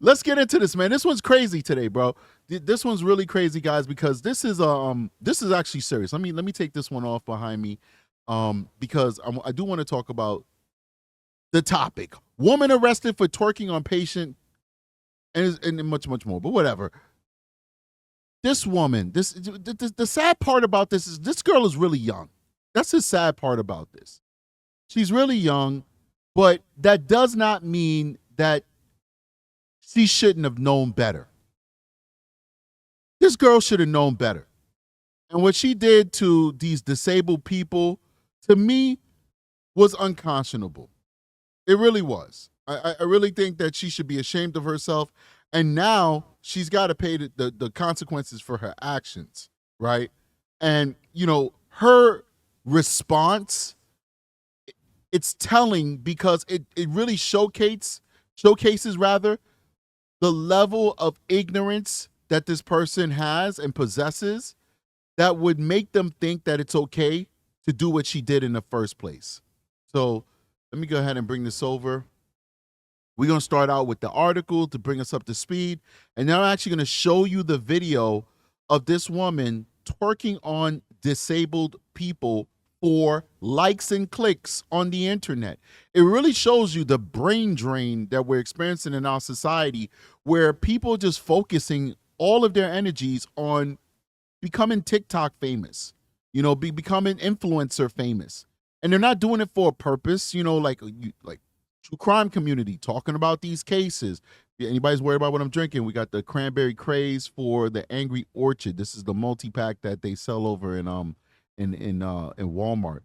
Let's get into this, man. This one's crazy today, bro. This one's really crazy, guys, because this is actually serious. Let me take this one off behind me, because I do want to talk about the topic. Woman arrested for twerking on patient, and much more. But whatever. This woman, the sad part about this is this girl is really young. That's the sad part about this. She's really young, but that does not mean that she shouldn't have known better. This girl should have known better. And what she did to these disabled people, to me, was unconscionable. It really was. I really think that she should be ashamed of herself. And now she's got to pay the consequences for her actions, right? And, her response, it's telling because it really showcases the level of ignorance that this person has and possesses that would make them think that it's okay to do what she did in the first place. So let me go ahead and bring this over. We're going to start out with the article to bring us up to speed. And now I'm actually going to show you the video of this woman twerking on disabled people for likes and clicks on the internet. It really shows you the brain drain that we're experiencing in our society, where people are just focusing all of their energies on becoming TikTok famous, becoming influencer famous. And they're not doing it for a purpose, like true crime community talking about these cases. If anybody's worried about what I'm drinking, we got the cranberry craze for the Angry Orchard. This is the multi-pack that they sell over in Walmart.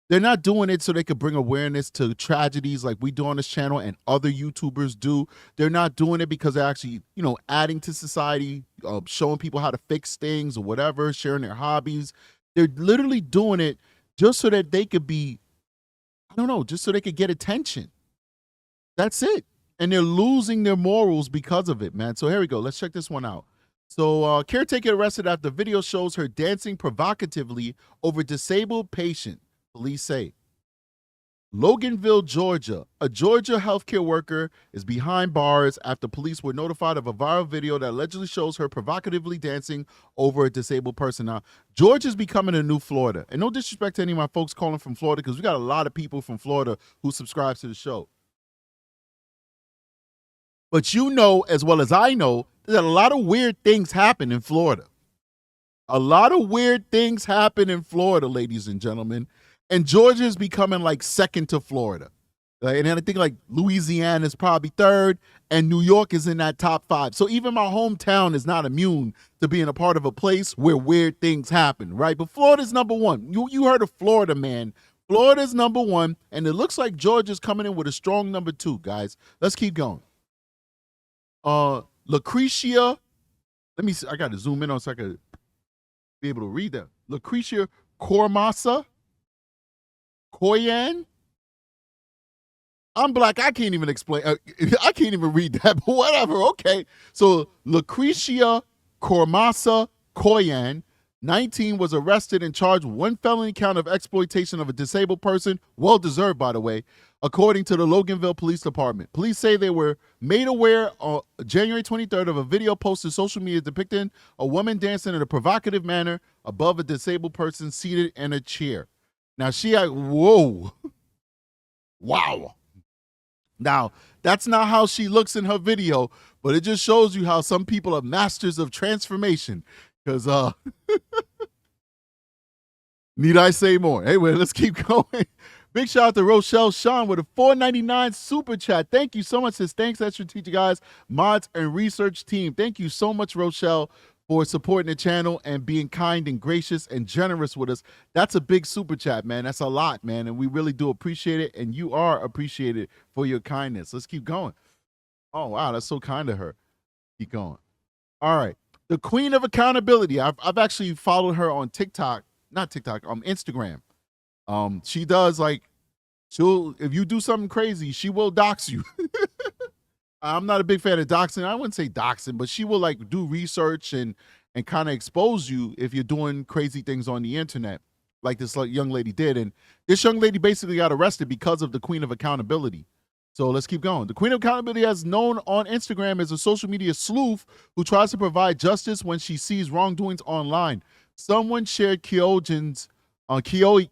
They're not doing it so they could bring awareness to tragedies like we do on this channel and other YouTubers do. They're not doing it because they're actually, adding to society, showing people how to fix things or whatever, sharing their hobbies. They're literally doing it just so that they could be, just so they could get attention. That's it. And they're losing their morals because of it, man. So here we go. Let's check this one out. So caretaker arrested after video shows her dancing provocatively over disabled patient, police say. Loganville, Georgia. A Georgia healthcare worker is behind bars after police were notified of a viral video that allegedly shows her provocatively dancing over a disabled person. Now, Georgia's becoming a new Florida. And no disrespect to any of my folks calling from Florida, because we got a lot of people from Florida who subscribe to the show. But as well as I know, that a lot of weird things happen in Florida. A lot of weird things happen in Florida, ladies and gentlemen. And Georgia is becoming like second to Florida. And then I think like Louisiana is probably third, and New York is in that top 5. So even my hometown is not immune to being a part of a place where weird things happen, right? But Florida's number one. You heard of Florida, man. Florida's number one, and it looks like Georgia's coming in with a strong number 2, guys. Let's keep going. Lucretia, let me see. I got to zoom in on so I could be able to read that. Lucretia Koyan. I'm black. I can't even explain. I can't even read that, but whatever. Okay. So Lucretia Koyan, 19, was arrested and charged with 1 felony count of exploitation of a disabled person. Well deserved, by the way, according to the Loganville Police Department. Police say they were made aware on January 23rd of a video posted to social media depicting a woman dancing in a provocative manner above a disabled person seated in a chair. Now, whoa. Wow. Now, that's not how she looks in her video, but it just shows you how some people are masters of transformation. Because, need I say more? Anyway, let's keep going. Big shout out to Rochelle Sean with a $4.99 super chat. Thank you so much. Says thanks, that strategic guys, mods, and research team. Thank you so much, Rochelle, for supporting the channel and being kind and gracious and generous with us. That's a big super chat, man. That's a lot, man. And we really do appreciate it. And you are appreciated for your kindness. Let's keep going. Oh, wow. That's so kind of her. Keep going. All right. The queen of accountability. I've actually followed her on TikTok, not TikTok, Instagram. She does if you do something crazy, she will dox you. I'm not a big fan of doxing. I wouldn't say doxing, but she will do research and kind of expose you if you're doing crazy things on the internet, like this young lady did. And this young lady basically got arrested because of the queen of accountability. So let's keep going. The Queen of Accountability is known on Instagram as a social media sleuth who tries to provide justice when she sees wrongdoings online. Someone shared Koyan's, I'm going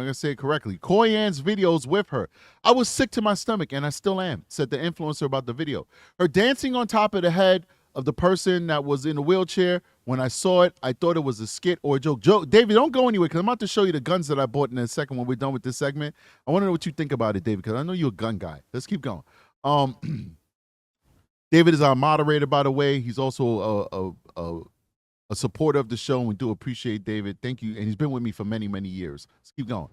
to say it correctly, Koyan's videos with her. I was sick to my stomach, and I still am, said the influencer about the video. Her dancing on top of the head of the person that was in a wheelchair. When I saw it, I thought it was a skit or a joke. David, don't go anywhere because I'm about to show you the guns that I bought in a second when we're done with this segment. I want to know what you think about it, David, because I know you're a gun guy. Let's keep going. David is our moderator, by the way. He's also a supporter of the show, and we do appreciate David. Thank you. And he's been with me for many, many years. Let's keep going.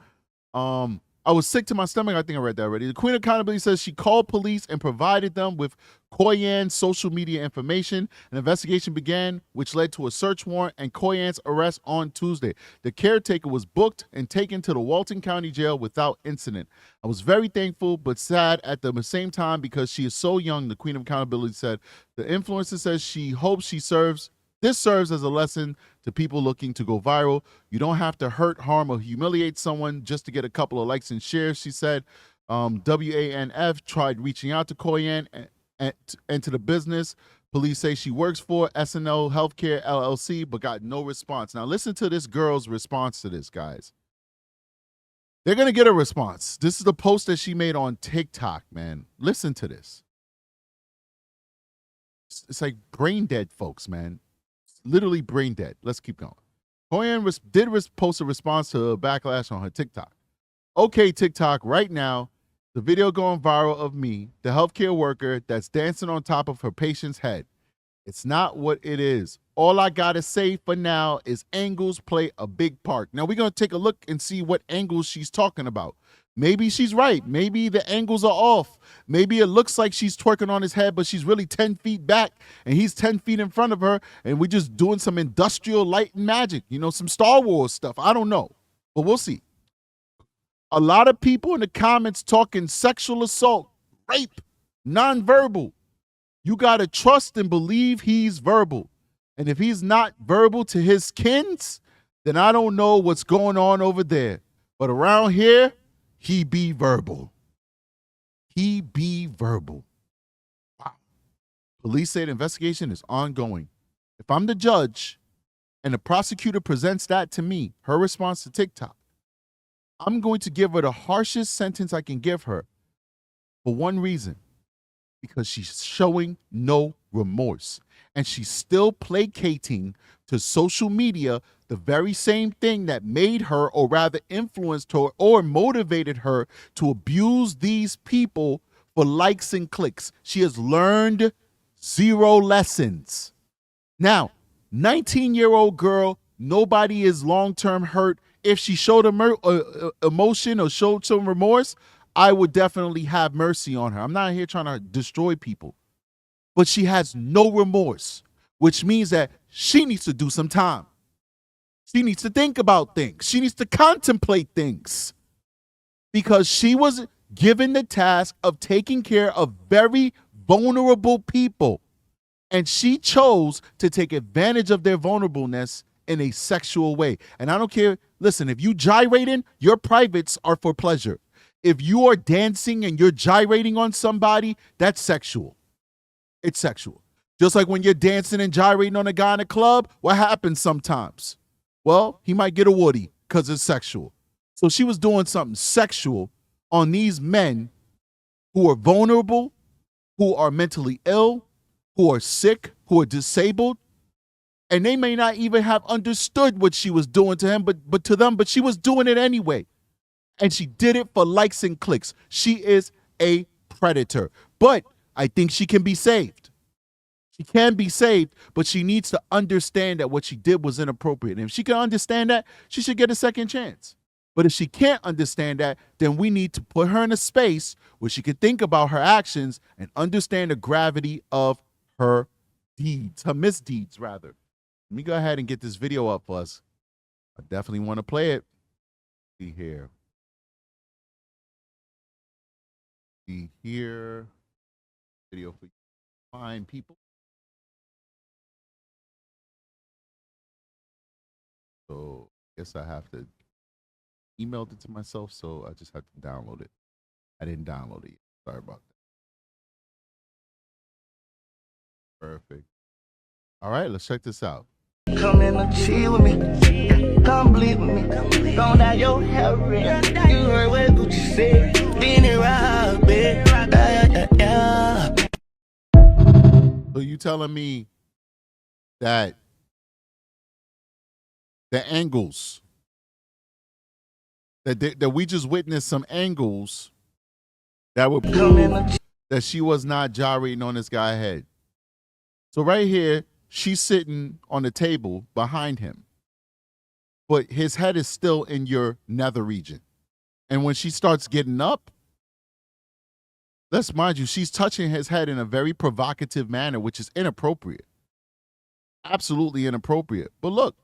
I was sick to my stomach. I think I read that already. The Queen of Accountability says she called police and provided them with Koyan's social media information. An investigation began, which led to a search warrant and Koyan's arrest on Tuesday. The caretaker was booked and taken to the Walton County Jail without incident. I was very thankful but sad at the same time because she is so young, the Queen of Accountability said. The influencer says she hopes this serves as a lesson to people looking to go viral. You don't have to hurt, harm, or humiliate someone just to get a couple of likes and shares, she said. WANF tried reaching out to Koyan and to the business. Police say she works for SNL Healthcare LLC, but got no response. Now listen to this girl's response to this, guys. They're going to get a response. This is the post that she made on TikTok, man. Listen to this. It's like brain dead folks, man. Literally brain dead. Let's keep going. Koyan did post a response to a backlash on her TikTok. Okay, TikTok, right now, the video going viral of me, the healthcare worker that's dancing on top of her patient's head. It's not what it is. All I got to say for now is angles play a big part. Now, we're going to take a look and see what angles she's talking about. Maybe she's right. Maybe the angles are off. Maybe it looks like she's twerking on his head, but she's really 10 feet back and he's 10 feet in front of her and we're just doing some industrial light and magic, some Star Wars stuff. I don't know, but we'll see. A lot of people in the comments talking sexual assault, rape, nonverbal. You got to trust and believe he's verbal. And if he's not verbal to his kins, then I don't know what's going on over there. But around here, he be verbal. He be verbal. Wow. Police say the investigation is ongoing. If I'm the judge and the prosecutor presents that to me, her response to TikTok, I'm going to give her the harshest sentence I can give her for one reason, because she's showing no remorse. And she's still placating to social media the very same thing that made her, or rather influenced her or motivated her to abuse these people for likes and clicks. She has learned zero lessons. Now, 19-year-old girl, nobody is long-term hurt. If she showed emotion or showed some remorse, I would definitely have mercy on her. I'm not here trying to destroy people. But she has no remorse, which means that she needs to do some time. She needs to think about things. She needs to contemplate things, because she was given the task of taking care of very vulnerable people, and she chose to take advantage of their vulnerableness in a sexual way. And I don't care. Listen, if you gyrating, your privates are for pleasure. If you are dancing and you're gyrating on somebody, that's sexual. It's sexual. Just like when you're dancing and gyrating on a guy in a club, what happens sometimes? Well, he might get a woody because it's sexual. So she was doing something sexual on these men who are vulnerable, who are mentally ill, who are sick, who are disabled, and they may not even have understood what she was doing to him, but to them, but she was doing it anyway. And she did it for likes and clicks. She is a predator. But I think she can be saved. She can be saved, but she needs to understand that what she did was inappropriate. And if she can understand that, she should get a second chance. But if she can't understand that, then we need to put her in a space where she can think about her actions and understand the gravity of her deeds, her misdeeds, rather. Let me go ahead and get this video up for us. I definitely want to play it. See here. See here. Video for fine people. So I guess I have to email it to myself, so I just have to download it. I didn't download it. Sorry about that. Perfect. All right, let's check this out. Come in and chill with me. Come bleed with me. Don't have your hair red. You heard what Gucci said. Then it rock, babe. Yeah. So you telling me that the angles that we just witnessed some angles that would prove that she was not gyrating on this guy's head. So right here, she's sitting on the table behind him, but his head is still in your nether region. And when she starts getting up, let's mind you, she's touching his head in a very provocative manner, which is inappropriate. Absolutely inappropriate. But look.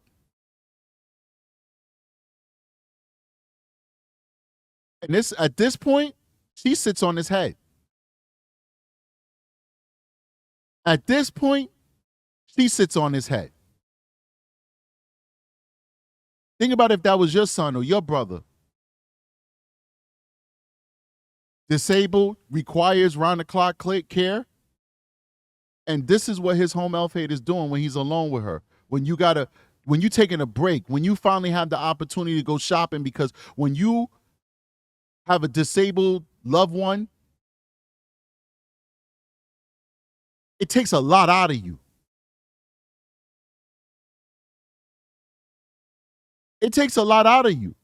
And at this point, she sits on his head. At this point, she sits on his head. Think about if that was your son or your brother. Disabled, requires round-the-clock care. And this is what his home health aide is doing when he's alone with her. When you're taking a break, when you finally have the opportunity to go shopping, because when you have a disabled loved one, it takes a lot out of you. It takes a lot out of you.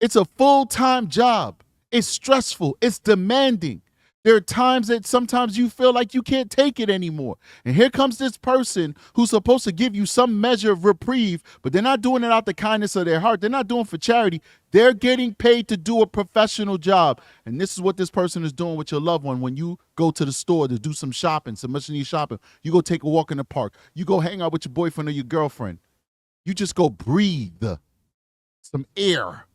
It's a full-time job. It's stressful. It's demanding. There are times that sometimes you feel like you can't take it anymore. And here comes this person who's supposed to give you some measure of reprieve, but they're not doing it out the kindness of their heart. They're not doing it for charity. They're getting paid to do a professional job. And this is what this person is doing with your loved one when you go to the store to do some shopping, some much-needed shopping. You go take a walk in the park. You go hang out with your boyfriend or your girlfriend. You just go breathe some air.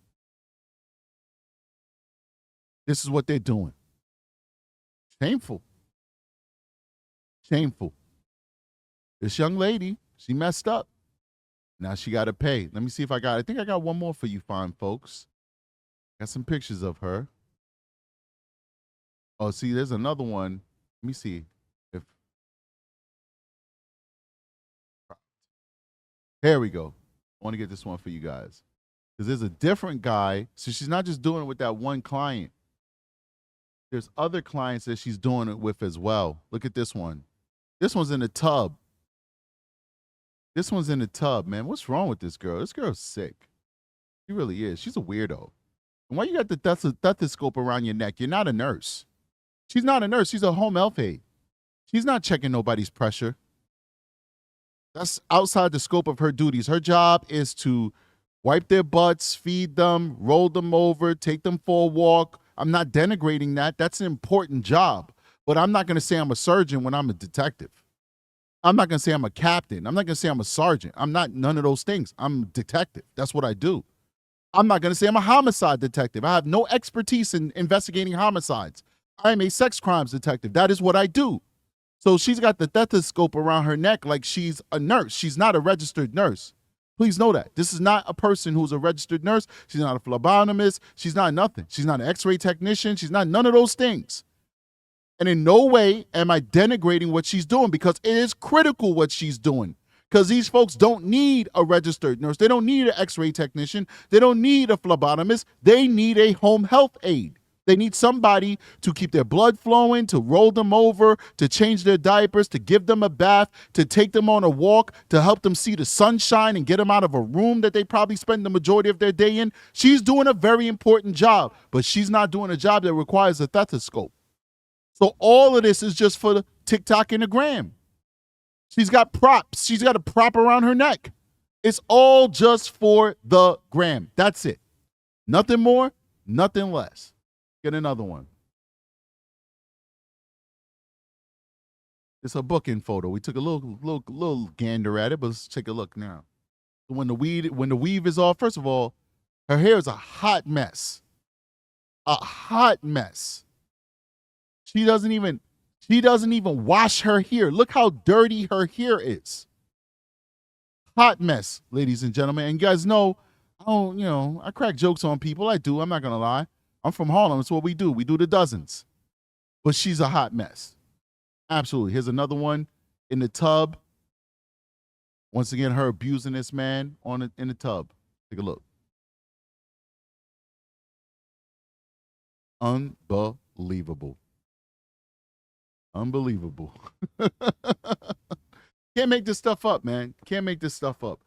This is what they're doing. Shameful. Shameful. This young lady, she messed up. Now she got to pay. Let me see if I think I got one more for you fine folks. Got some pictures of her. Oh, see, there's another one. Let me see if. Here we go. I want to get this one for you guys. Because there's a different guy. So she's not just doing it with that one client. There's other clients that she's doing it with as well. Look at this one. This one's in the tub. This one's in the tub, man. What's wrong with this girl? This girl's sick. She really is. She's a weirdo. And why you got the stethoscope around your neck? You're not a nurse. She's not a nurse. She's a home health aide. She's not checking nobody's pressure. That's outside the scope of her duties. Her job is to wipe their butts, feed them, roll them over, take them for a walk. I'm not denigrating that. That's an important job. But I'm not going to say I'm a surgeon when I'm a detective. I'm not going to say I'm a captain. I'm not going to say I'm a sergeant. I'm not none of those things. I'm a detective. That's what I do. I'm not going to say I'm a homicide detective. I have no expertise in investigating homicides. I am a sex crimes detective. That is what I do. So she's got the stethoscope around her neck like she's a nurse. She's not a registered nurse. Please know that. This is not a person who's a registered nurse. She's not a phlebotomist. She's not nothing. She's not an x-ray technician. She's not none of those things. And in no way am I denigrating what she's doing, because it is critical what she's doing. Because these folks don't need a registered nurse. They don't need an x-ray technician. They don't need a phlebotomist. They need a home health aide. They need somebody to keep their blood flowing, to roll them over, to change their diapers, to give them a bath, to take them on a walk, to help them see the sunshine and get them out of a room that they probably spend the majority of their day in. She's doing a very important job, but she's not doing a job that requires a stethoscope. So all of this is just for the TikTok and the gram. She's got props. She's got a prop around her neck. It's all just for the gram. That's it. Nothing more, nothing less. Get another one. It's a booking photo. We took a little gander at it, but let's take a look now. When the weave is off, first of all, her hair is a hot mess. A hot mess. She doesn't even wash her hair. Look how dirty her hair is. Hot mess, ladies and gentlemen. And you guys know, I crack jokes on people. I do. I'm not gonna lie. I'm from Harlem. That's what we do. We do the dozens. But she's a hot mess. Absolutely. Here's another one in the tub. Once again, her abusing this man in the tub. Take a look. Unbelievable. Unbelievable. Can't make this stuff up, man. Can't make this stuff up.